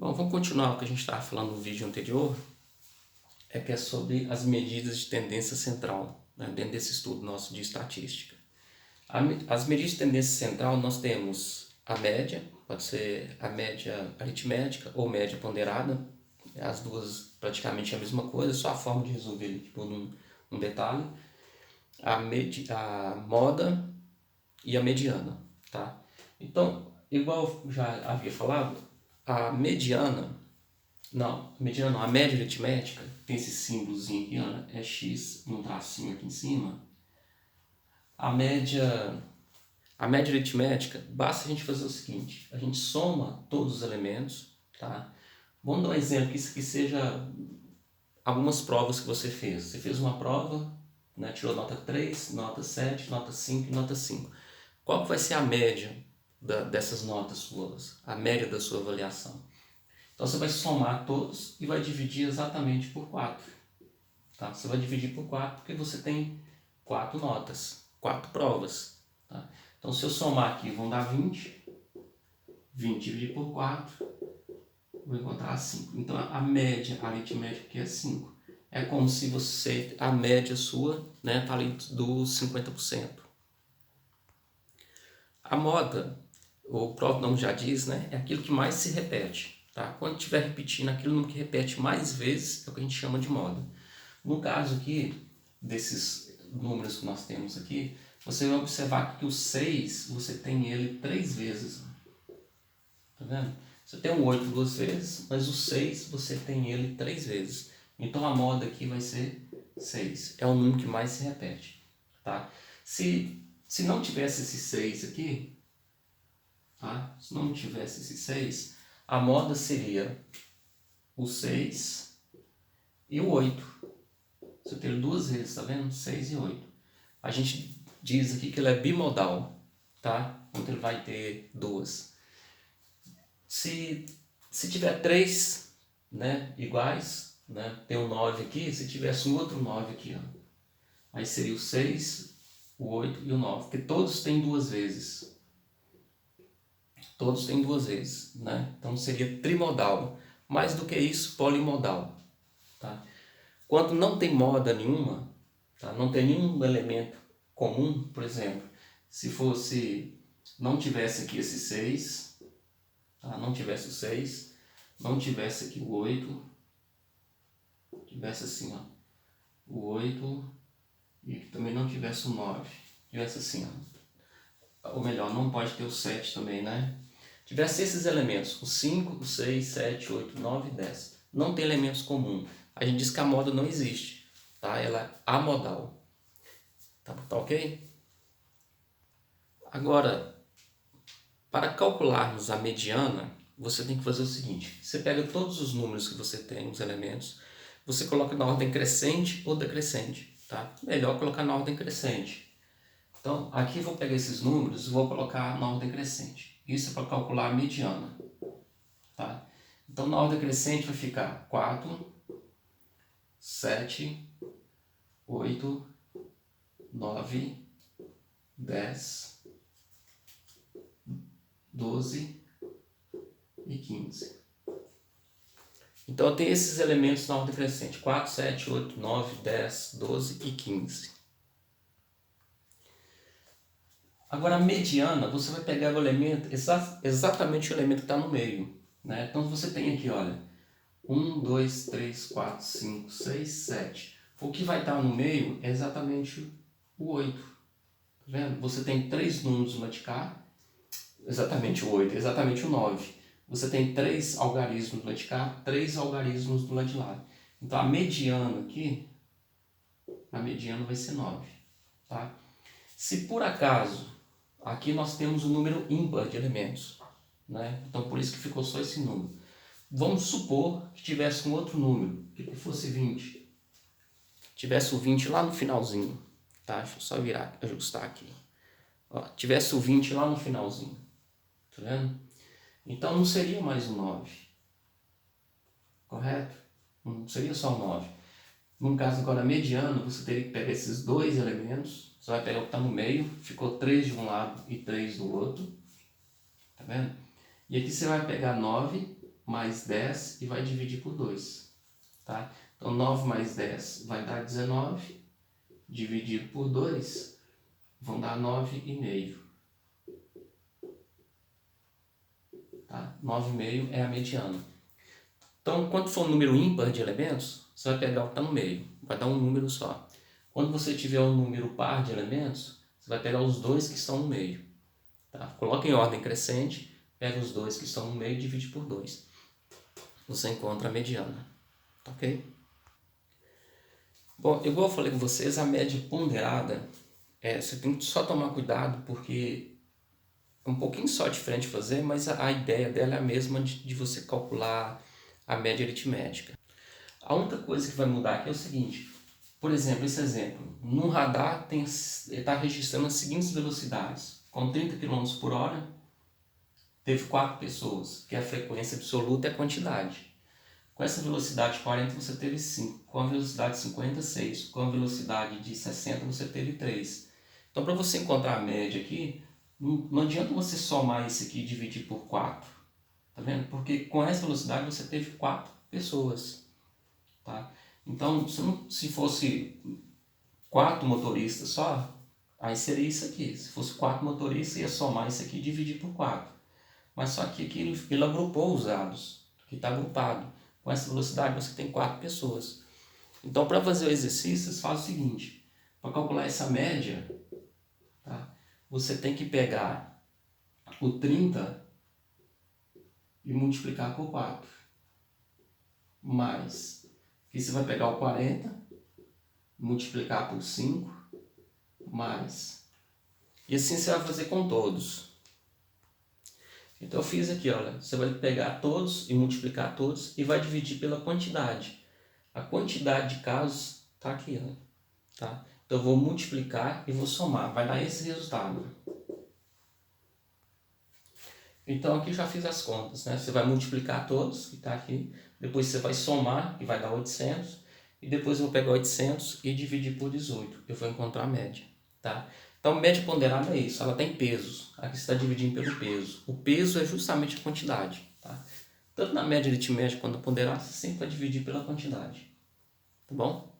Bom, vamos continuar o que a gente estava falando no vídeo anterior, que é sobre as medidas de tendência central, né, dentro desse estudo nosso de estatística. As medidas de tendência central nós temos a média, pode ser a média aritmética ou média ponderada, as duas praticamente a mesma coisa, só a forma de resolver ele tipo, num detalhe. A moda e a mediana, tá? Então, igual eu já havia falado, a mediana, não, a mediana não, a média aritmética, tem esse símbolozinho aqui, ó, é x e um tracinho aqui em cima. A média aritmética, basta a gente fazer o seguinte, a gente soma todos os elementos, tá? Vamos dar um exemplo, que isso aqui seja algumas provas que você fez. Você fez uma prova, né, tirou nota 3, nota 7, nota 5 e nota 5. Qual que vai ser a média dessas notas suas? A média da sua avaliação? Então você vai somar todos e vai dividir exatamente por 4. Tá? Você vai dividir por 4 porque você tem 4 notas, 4 provas. Tá? Então se eu somar aqui vão dar 20. 20 dividido por 4, vou encontrar 5. Então a média aritmética aqui é 5. É como se você, a média sua, né, tá ali dos 50%. A moda, o próprio nome já diz, né, é aquilo que mais se repete. Tá? Quando estiver repetindo aquilo que repete mais vezes, é o que a gente chama de moda. No caso aqui, desses números que nós temos aqui, você vai observar que o 6, você tem ele 3 vezes. Tá vendo? Você tem um 8 duas vezes, mas o 6 você tem ele 3 vezes. Então a moda aqui vai ser 6. É o número que mais se repete. Tá? Se não tivesse esse 6 aqui, tá? Se não tivesse esse 6, a moda seria o 6 e o 8. Você tem duas vezes, tá vendo? 6 e 8. A gente diz aqui que ele é bimodal, tá? Então ele vai ter duas. Se tiver 3, né, iguais, né, tem um 9 aqui, se tivesse um outro 9 aqui, ó, aí seria o 6, o 8 e o 9, porque todos têm duas vezes. Todos têm duas vezes, né? Então seria trimodal. Mais do que isso, polimodal. Tá? Quando não tem moda nenhuma, tá? Não tem nenhum elemento comum, por exemplo, se fosse, não tivesse aqui esse 6, tá? Não tivesse o 6, não tivesse aqui o 8, tivesse assim, ó, o 8 e também não tivesse o 9, tivesse assim, ó, ou melhor, não pode ter o 7 também, né? Tivesse esses elementos, o 5, o 6, 7, 8, 9 e 10. Não tem elementos comuns. A gente diz que a moda não existe, tá? Ela é amodal. Tá ok? Agora, para calcularmos a mediana, você tem que fazer o seguinte. Você pega todos os números que você tem, os elementos, você coloca na ordem crescente ou decrescente, tá? Melhor colocar na ordem crescente. Então, aqui eu vou pegar esses números e vou colocar na ordem crescente. Isso é para calcular a mediana. Tá? Então, na ordem crescente vai ficar 4, 7, 8, 9, 10, 12 e 15. Então, eu tenho esses elementos na ordem crescente. 4, 7, 8, 9, 10, 12 e 15. Agora, a mediana, você vai pegar o elemento, exatamente o elemento que está no meio. Né? Então, você tem aqui, olha, 1, 2, 3, 4, 5, 6, 7. O que vai estar no meio é exatamente o 8. Tá vendo? Você tem 3 números do lado de cá, exatamente o 8, exatamente o 9. Você tem 3 algarismos do lado de cá, 3 algarismos do lado de lá. Então, a mediana aqui, a mediana vai ser 9. Tá? Se por acaso, aqui nós temos um número ímpar de elementos, né? Então por isso que ficou só esse número. Vamos supor que tivesse um outro número, que fosse 20. Tivesse o 20 lá no finalzinho, tá? Deixa eu só virar, ajustar aqui. Ó, tivesse o 20 lá no finalzinho, tá vendo? Então não seria mais o 9, correto? Não seria só o 9. No caso agora mediano, você teria que pegar esses dois elementos, você vai pegar o que está no meio, ficou 3 de um lado e 3 do outro, tá vendo? E aqui você vai pegar 9, mais 10 e vai dividir por 2. Tá? Então 9 mais 10 vai dar 19, dividido por 2 vão dar 9,5. Tá? 9,5 é a mediana. Então, quando for um número ímpar de elementos, você vai pegar o que está no meio, vai dar um número só. Quando você tiver um número par de elementos, você vai pegar os dois que estão no meio. Tá? Coloca em ordem crescente, pega os dois que estão no meio e divide por 2. Você encontra a mediana. Tá, ok? Bom, igual eu falei com vocês, a média ponderada, você tem que só tomar cuidado porque é um pouquinho só diferente de fazer, mas a ideia dela é a mesma de você calcular a média aritmética. A única coisa que vai mudar aqui é o seguinte, por exemplo, esse exemplo, no radar está registrando as seguintes velocidades, com 30 km por hora, teve 4 pessoas, que é a frequência absoluta e a quantidade. Com essa velocidade 40 você teve 5, com a velocidade 50, 6, com a velocidade de 60 você teve 3. Então para você encontrar a média aqui, não adianta você somar isso aqui e dividir por 4, tá vendo? Porque com essa velocidade você teve 4 pessoas, tá? Então se fosse 4 motoristas só, aí seria isso aqui. Se fosse 4 motoristas, ia somar isso aqui e dividir por 4. Mas só que aqui ele agrupou os dados, que está agrupado. Com essa velocidade você tem 4 pessoas. Então para fazer o exercício, você faz o seguinte, para calcular essa média, tá? Você tem que pegar o 30 e multiplicar por 4. Mais, aqui você vai pegar o 40, multiplicar por 5, mais. E assim você vai fazer com todos. Então eu fiz aqui, olha, você vai pegar todos e multiplicar todos e vai dividir pela quantidade. A quantidade de casos está aqui, ó, tá? Então eu vou multiplicar e vou somar, vai dar esse resultado. Então aqui já fiz as contas, né? Você vai multiplicar todos, que está aqui, depois você vai somar, que vai dar 800, e depois eu vou pegar 800 e dividir por 18, eu vou encontrar a média, tá? Então, média ponderada é isso, ela tem pesos. Aqui você está dividindo pelo peso. O peso é justamente a quantidade. Tá? Tanto na média aritmética quanto na ponderada, você sempre vai dividir pela quantidade. Tá bom?